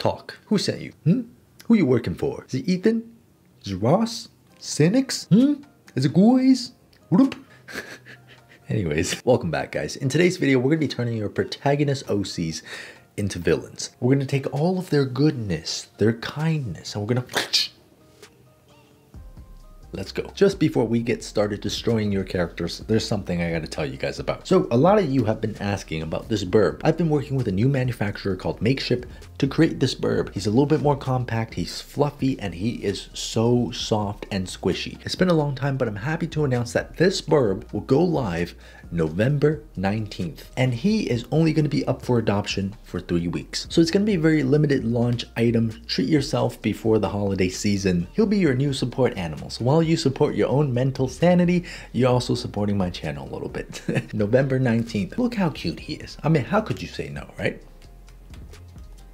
Talk. Who sent you? Who you working for? Is it Ethan? Is it Ross? Cynics? Is it Guys? Whoop. Anyways, welcome back, guys. In today's video, we're going to be turning your protagonist OCs into villains. We're going to take all of their goodness, their kindness, and we're going to... Let's go. Just before we get started destroying your characters, there's something I gotta tell you guys about. So a lot of you have been asking about this burb. I've been working with a new manufacturer called Makeship to create this burb. He's a little bit more compact, he's fluffy, and he is so soft and squishy. It's been a long time, but I'm happy to announce that this burb will go live November 19th. And he is only going to be up for adoption for 3 weeks. So it's going to be a very limited launch item. Treat yourself before the holiday season. He'll be your new support animal. So while you support your own mental sanity, you're also supporting my channel a little bit. November 19th. Look how cute he is. I mean, how could you say no, right?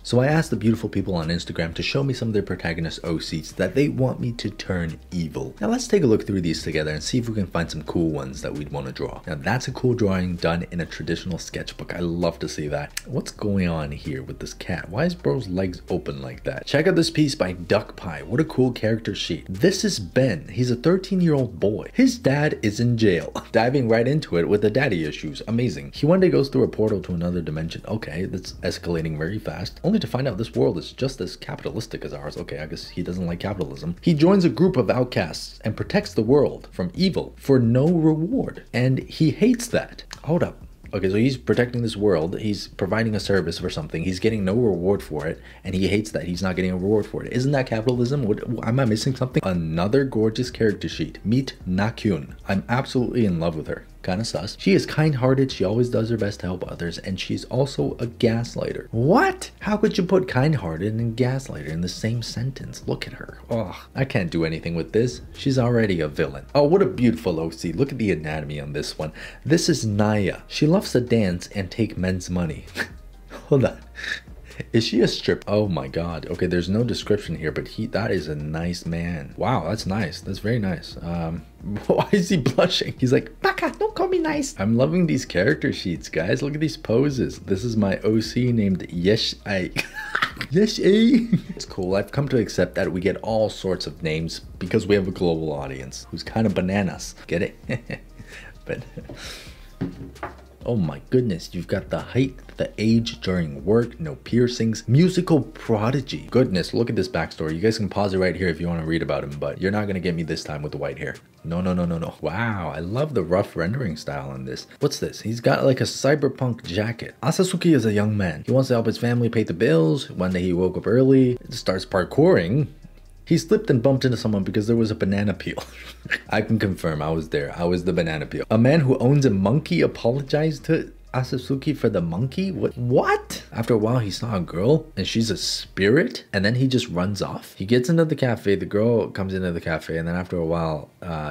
So I asked the beautiful people on Instagram to show me some of their protagonist OCs that they want me to turn evil. Now let's take a look through these together and see if we can find some cool ones that we'd want to draw. Now that's a cool drawing done in a traditional sketchbook. I love to see that. What's going on here with this cat? Why is bro's legs open like that? Check out this piece by Duck Pie. What a cool character sheet. This is Ben. He's a 13-year-old boy. His dad is in jail. Diving right into it with the daddy issues. Amazing. He one day goes through a portal to another dimension. Okay, that's escalating very fast. Only to find out this world is just as capitalistic as ours. Okay, I guess he doesn't like capitalism. He joins a group of outcasts and protects the world from evil for no reward. And he hates that. Hold up. Okay, so he's protecting this world. He's providing a service for something. He's getting no reward for it. And he hates that he's not getting a reward for it. Isn't that capitalism? What, am I missing something? Another gorgeous character sheet. Meet Nakyun. I'm absolutely in love with her. Kind of sus. She is kind-hearted. She always does her best to help others. And she's also a gaslighter. What? How could you put kind-hearted and gaslighter in the same sentence? Look at her. Oh, I can't do anything with this. She's already a villain. Oh, what a beautiful OC. Look at the anatomy on this one. This is Naya. She loves to dance and take men's money. Hold on. Is she a strip? Oh my god. Okay, there's no description here, but that is a nice man. Wow, that's nice. That's very nice. Why is he blushing? He's like, Baka, don't call me nice. I'm loving these character sheets, guys. Look at these poses. This is my OC named Yesh I. Yesh A. It's cool. I've come to accept that we get all sorts of names because we have a global audience who's kind of bananas. Get it? But... oh my goodness, you've got the height, the age during work, no piercings, musical prodigy. Goodness, look at this backstory. You guys can pause it right here if you want to read about him, but you're not going to get me this time with the white hair. No, no, no, no, no. Wow, I love the rough rendering style on this. What's this? He's got like a cyberpunk jacket. Asasuki is a young man. He wants to help his family pay the bills. One day he woke up early, starts parkouring. He slipped and bumped into someone because there was a banana peel. I can confirm I was there. I was the banana peel. A man who owns a monkey apologized to Asasuki for the monkey? What? After a while, he saw a girl and she's a spirit and then he just runs off. He gets into the cafe. The girl comes into the cafe and then after a while,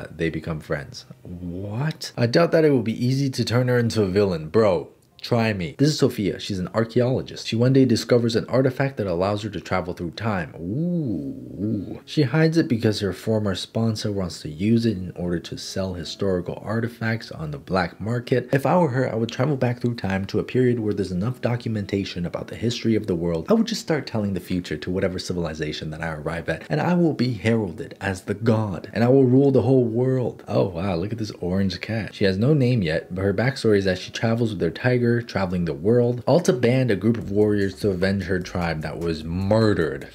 they become friends. What? I doubt that it will be easy to turn her into a villain, bro. Try me. This is Sophia. She's an archaeologist. She one day discovers an artifact that allows her to travel through time. Ooh. She hides it because her former sponsor wants to use it in order to sell historical artifacts on the black market. If I were her, I would travel back through time to a period where there's enough documentation about the history of the world. I would just start telling the future to whatever civilization that I arrive at, and I will be heralded as the god, and I will rule the whole world. Oh wow, look at this orange cat. She has no name yet, but her backstory is that she travels with her tiger, traveling the world, all to band a group of warriors to avenge her tribe that was murdered.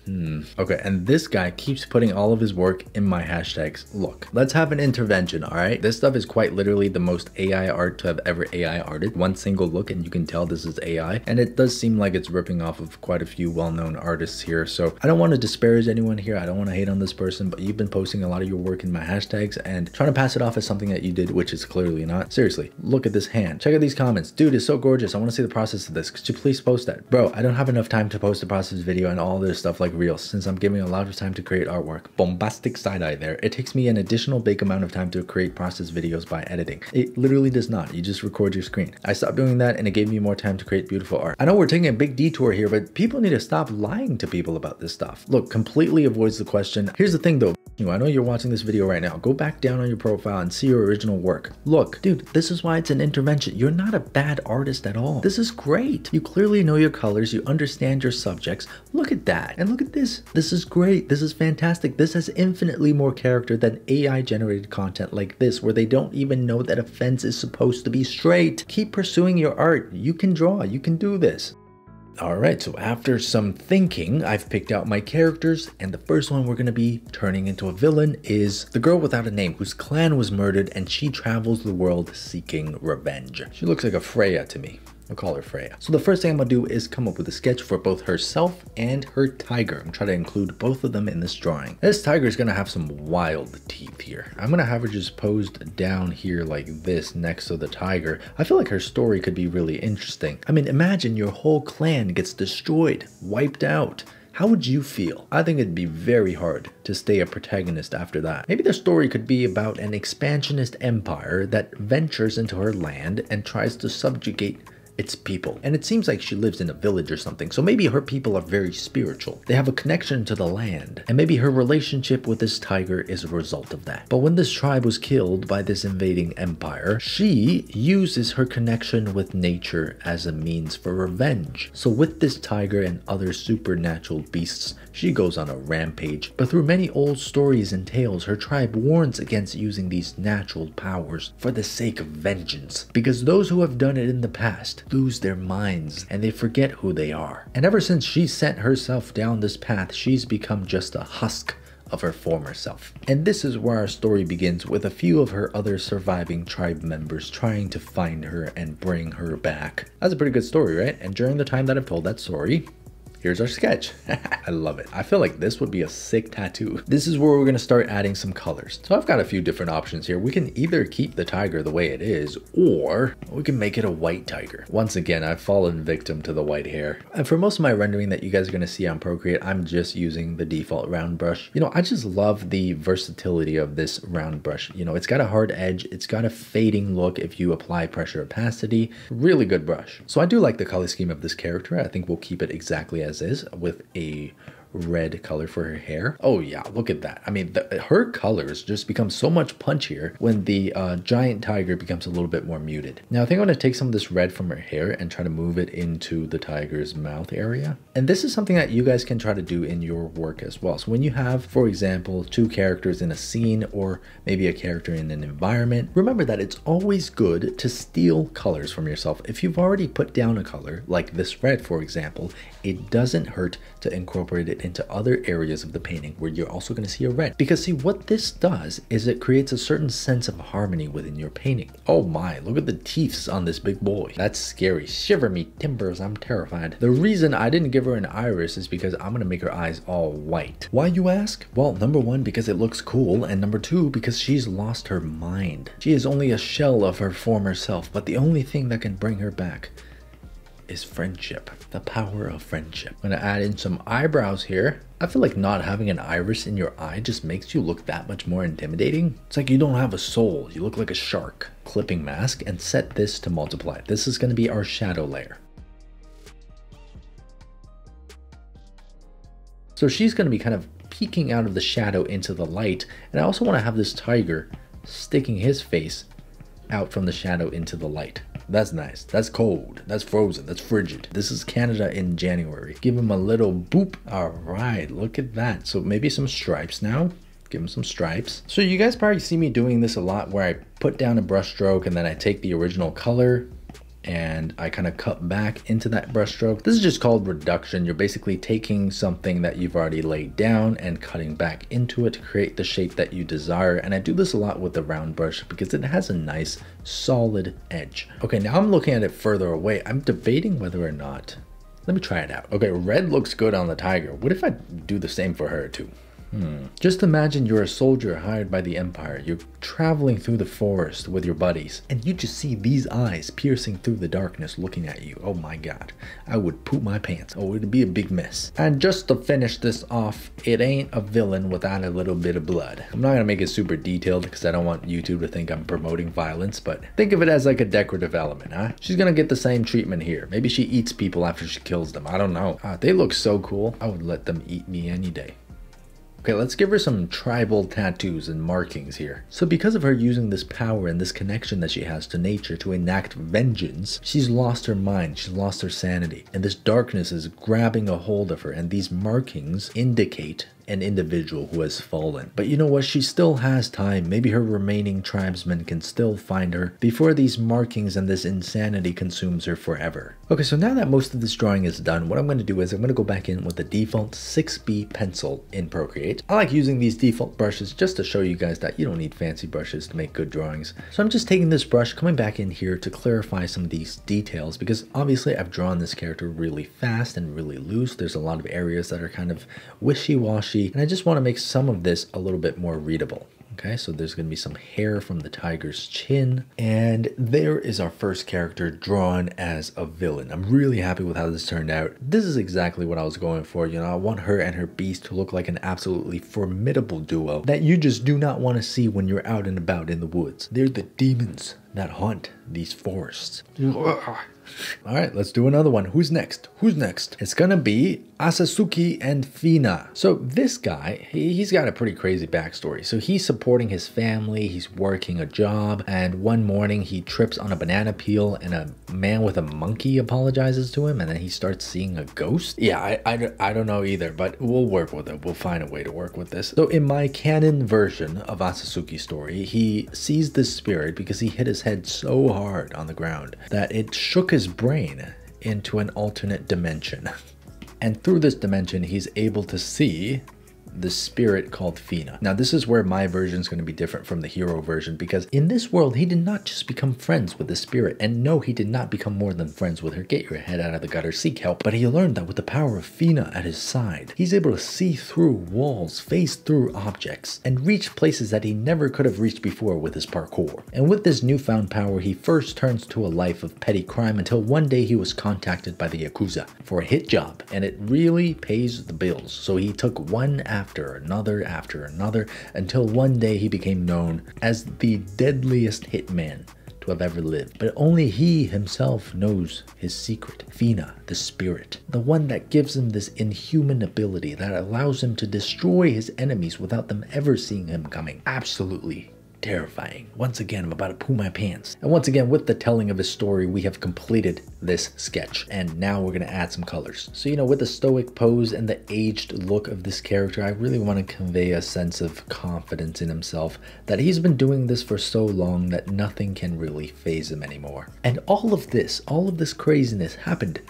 Okay, and this guy keeps putting all of his work in my hashtags. Look, let's have an intervention, all right? This stuff is quite literally the most AI art to have ever AI arted. One single look and you can tell this is AI, and it does seem like it's ripping off of quite a few well-known artists here. So I don't want to disparage anyone here. I don't want to hate on this person, but you've been posting a lot of your work in my hashtags and trying to pass it off as something that you did, which is clearly not. Seriously, look at this hand. Check out these comments. Dude, it's so gorgeous. I want to see the process of this. Could you please post that? Bro, I don't have enough time to post a process video and all this stuff like reels since I'm giving a lot of time to create artwork. Bombastic side-eye there. It takes me an additional big amount of time to create process videos by editing. It literally does not. You just record your screen. I stopped doing that and it gave me more time to create beautiful art. I know we're taking a big detour here, but people need to stop lying to people about this stuff. Look, completely avoids the question. Here's the thing though. I know you're watching this video right now. Go back down on your profile and see your original work. Look, dude, this is why it's an intervention. You're not a bad artist at all. This is great. You clearly know your colors. You understand your subjects. Look at that. And look at this. This is great. This is fantastic. This has infinitely more character than AI generated content like this, where they don't even know that a fence is supposed to be straight. Keep pursuing your art. You can draw. You can do this. Alright, so after some thinking, I've picked out my characters, and the first one we're going to be turning into a villain is the girl without a name whose clan was murdered and she travels the world seeking revenge. She looks like a Freya to me. I'll call her Freya. So the first thing I'm going to do is come up with a sketch for both herself and her tiger. I'm trying to include both of them in this drawing. This tiger is going to have some wild teeth here. I'm going to have her just posed down here like this next to the tiger. I feel like her story could be really interesting. I mean, imagine your whole clan gets destroyed, wiped out. How would you feel? I think it'd be very hard to stay a protagonist after that. Maybe the story could be about an expansionist empire that ventures into her land and tries to subjugate its people. And it seems like she lives in a village or something, so maybe her people are very spiritual. They have a connection to the land, and maybe her relationship with this tiger is a result of that. But when this tribe was killed by this invading empire, she uses her connection with nature as a means for revenge. So with this tiger and other supernatural beasts, she goes on a rampage. But through many old stories and tales, her tribe warns against using these natural powers for the sake of vengeance, because those who have done it in the past lose their minds and they forget who they are. And ever since she sent herself down this path, she's become just a husk of her former self. And this is where our story begins, with a few of her other surviving tribe members trying to find her and bring her back. That's a pretty good story, right? And during the time that I've told that story, here's our sketch. I love it. I feel like this would be a sick tattoo. This is where we're going to start adding some colors. So I've got a few different options here. We can either keep the tiger the way it is, or we can make it a white tiger. Once again, I've fallen victim to the white hair. And for most of my rendering that you guys are going to see on Procreate, I'm just using the default round brush. You know, I just love the versatility of this round brush. You know, it's got a hard edge. It's got a fading look if you apply pressure opacity. Really good brush. So I do like the color scheme of this character. I think we'll keep it exactly as is, with a red color for her hair. Oh yeah, look at that. I mean, her colors just become so much punchier when the giant tiger becomes a little bit more muted. Now I think I'm going to take some of this red from her hair and try to move it into the tiger's mouth area. And this is something that you guys can try to do in your work as well. So when you have, for example, two characters in a scene, or maybe a character in an environment, remember that it's always good to steal colors from yourself. If you've already put down a color, like this red for example, it doesn't hurt to incorporate it into other areas of the painting where you're also going to see a red. Because see, what this does is it creates a certain sense of harmony within your painting. Oh my, look at the teeth on this big boy. That's scary. Shiver me timbers, I'm terrified. The reason I didn't give her an iris is because I'm going to make her eyes all white. Why, you ask? Well, number one, because it looks cool, and number two, because she's lost her mind. She is only a shell of her former self, but the only thing that can bring her back is friendship. The power of friendship. I'm gonna add in some eyebrows here. I feel like not having an iris in your eye just makes you look that much more intimidating. It's like you don't have a soul. You look like a shark. Clipping mask and set this to multiply. This is gonna be our shadow layer. So she's gonna be kind of peeking out of the shadow into the light. And I also wanna have this tiger sticking his face out from the shadow into the light. That's nice. That's cold. That's frozen. That's frigid. This is Canada in January. Give him a little boop. All right, look at that. So maybe some stripes now. Give him some stripes. So you guys probably see me doing this a lot, where I put down a brush stroke and then I take the original color and I kind of cut back into that brush stroke. This is just called reduction. You're basically taking something that you've already laid down and cutting back into it to create the shape that you desire. And I do this a lot with the round brush because it has a nice solid edge. Okay, now I'm looking at it further away. I'm debating whether or not, let me try it out. Okay, red looks good on the tiger. What if I do the same for her too? Just imagine you're a soldier hired by the Empire. You're traveling through the forest with your buddies, and you just see these eyes piercing through the darkness looking at you. Oh my god, I would poop my pants. Oh, it'd be a big mess. And just to finish this off, it ain't a villain without a little bit of blood. I'm not gonna make it super detailed because I don't want YouTube to think I'm promoting violence, but think of it as like a decorative element, huh? She's gonna get the same treatment here. Maybe she eats people after she kills them. I don't know. They look so cool. I would let them eat me any day. Okay, let's give her some tribal tattoos and markings here. So because of her using this power and this connection that she has to nature to enact vengeance, she's lost her mind, she's lost her sanity, and this darkness is grabbing a hold of her, and these markings indicate an individual who has fallen. But you know what? She still has time. Maybe her remaining tribesmen can still find her before these markings and this insanity consumes her forever. Okay, so now that most of this drawing is done, what I'm going to do is I'm going to go back in with the default 6B pencil in Procreate. I like using these default brushes just to show you guys that you don't need fancy brushes to make good drawings. So I'm just taking this brush, coming back in here to clarify some of these details, because obviously I've drawn this character really fast and really loose. There's a lot of areas that are kind of wishy-washy, and I just want to make some of this a little bit more readable. Okay, so there's going to be some hair from the tiger's chin, and there is our first character drawn as a villain. I'm really happy with how this turned out. This is exactly what I was going for. You know, I want her and her beast to look like an absolutely formidable duo that you just do not want to see when you're out and about in the woods. They're the demons that haunt these forests. All right, let's do another one. Who's next? Who's next? It's gonna be Asasuki and Fina. So this guy, he's got a pretty crazy backstory. So he's supporting his family, he's working a job, and one morning he trips on a banana peel and a man with a monkey apologizes to him, and then he starts seeing a ghost. Yeah, I don't know either, but we'll work with it. We'll find a way to work with this. So in my canon version of Asasuki's story, he sees this spirit because he hit his head so hard on the ground that it shook his brain into an alternate dimension. And through this dimension, he's able to see the spirit called Fina. Now this is where my version is going to be different from the hero version, because in this world he did not just become friends with the spirit, and no, he did not become more than friends with her. Get your head out of the gutter, seek help. But he learned that with the power of Fina at his side, he's able to see through walls, phase through objects, and reach places that he never could have reached before with his parkour. And with this newfound power, he first turns to a life of petty crime until one day he was contacted by the Yakuza for a hit job, and it really pays the bills. So he took one after another, until one day he became known as the deadliest hitman to have ever lived. But only he himself knows his secret. Fina, the spirit, the one that gives him this inhuman ability that allows him to destroy his enemies without them ever seeing him coming. Absolutely terrifying. Once again, I'm about to poo my pants. And once again, with the telling of his story, we have completed this sketch. And now we're going to add some colors. So, you know, with the stoic pose and the aged look of this character, I really want to convey a sense of confidence in himself, that he's been doing this for so long that nothing can really faze him anymore. And all of this craziness happened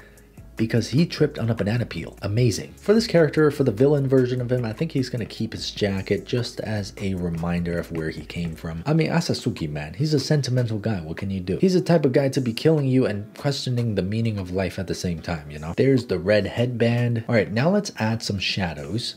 because he tripped on a banana peel. Amazing. For this character, for the villain version of him, I think he's going to keep his jacket just as a reminder of where he came from. I mean, Asasuki, man, he's a sentimental guy. What can you do? He's the type of guy to be killing you and questioning the meaning of life at the same time, you know? There's the red headband. All right, now let's add some shadows.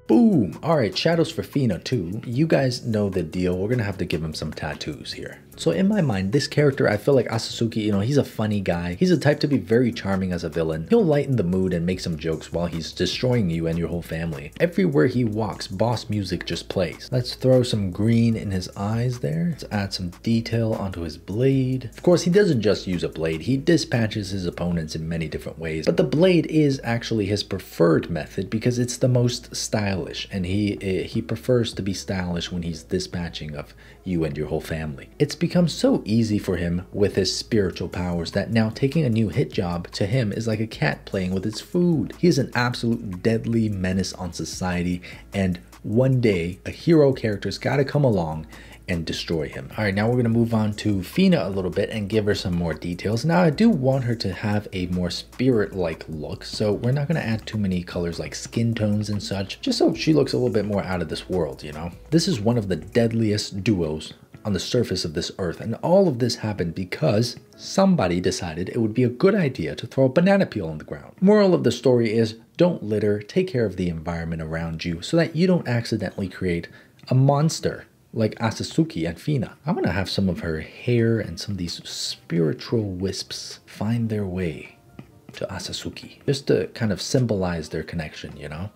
Boom! Alright, shadows for Fina too. You guys know the deal. We're gonna have to give him some tattoos here. So in my mind, this character, I feel like Asasuki, you know, he's a funny guy. He's the type to be very charming as a villain. He'll lighten the mood and make some jokes while he's destroying you and your whole family. Everywhere he walks, boss music just plays. Let's throw some green in his eyes there. Let's add some detail onto his blade. Of course, he doesn't just use a blade. He dispatches his opponents in many different ways. But the blade is actually his preferred method because it's the most stylish. And he prefers to be stylish when he's dispatching of you and your whole family. It's become so easy for him with his spiritual powers that now taking a new hit job to him is like a cat playing with its food. He is an absolute deadly menace on society, and one day a hero character's gotta come along and destroy him. All right, now we're gonna move on to Fina a little bit and give her some more details. Now I do want her to have a more spirit-like look, so we're not gonna add too many colors like skin tones and such, just so she looks a little bit more out of this world, you know? This is one of the deadliest duos on the surface of this earth, and all of this happened because somebody decided it would be a good idea to throw a banana peel on the ground. Moral of the story is, don't litter, take care of the environment around you so that you don't accidentally create a monster like Asasuki and Fina. I'm gonna have some of her hair and some of these spiritual wisps find their way to Asasuki, just to kind of symbolize their connection, you know?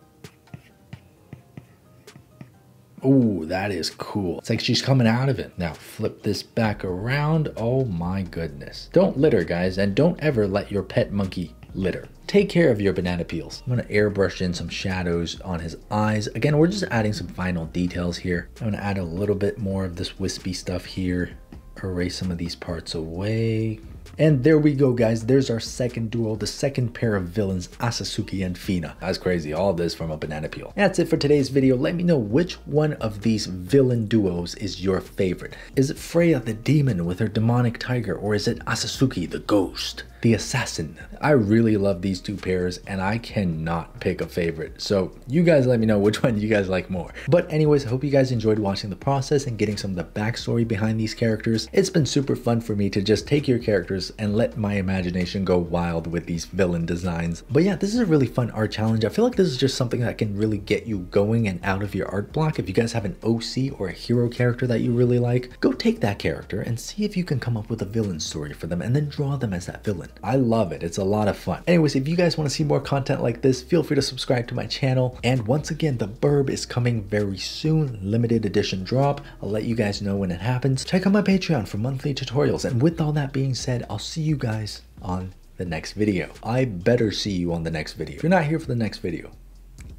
Ooh, that is cool. It's like she's coming out of it. Now flip this back around. Oh my goodness. Don't litter, guys, and don't ever let your pet monkey litter. take care of your banana peels. I'm gonna airbrush in some shadows on his eyes. Again, we're just adding some final details here. I'm gonna add a little bit more of this wispy stuff here. Erase some of these parts away. And there we go, guys. There's our second duo, the second pair of villains, Asasuki and Fina. That's crazy, all this from a banana peel. That's it for today's video. Let me know which one of these villain duos is your favorite. Is it Freya the demon with her demonic tiger, or is it Asasuki the ghost, the assassin? I really love these two pairs and I cannot pick a favorite. So you guys let me know which one you guys like more. But anyways, I hope you guys enjoyed watching the process and getting some of the backstory behind these characters. It's been super fun for me to just take your characters and let my imagination go wild with these villain designs. But yeah, this is a really fun art challenge. I feel like this is just something that can really get you going and out of your art block. If you guys have an OC or a hero character that you really like, go take that character and see if you can come up with a villain story for them and then draw them as that villain. I love it. It's a lot of fun. Anyways, if you guys want to see more content like this, feel free to subscribe to my channel. And once again, the Burb is coming very soon. Limited edition drop. I'll let you guys know when it happens. Check out my Patreon for monthly tutorials. And with all that being said, I'll see you guys on the next video. I better see you on the next video. If you're not here for the next video,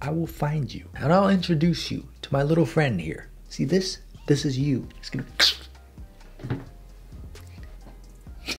I will find you and I'll introduce you to my little friend here. See this? This is you. It's gonna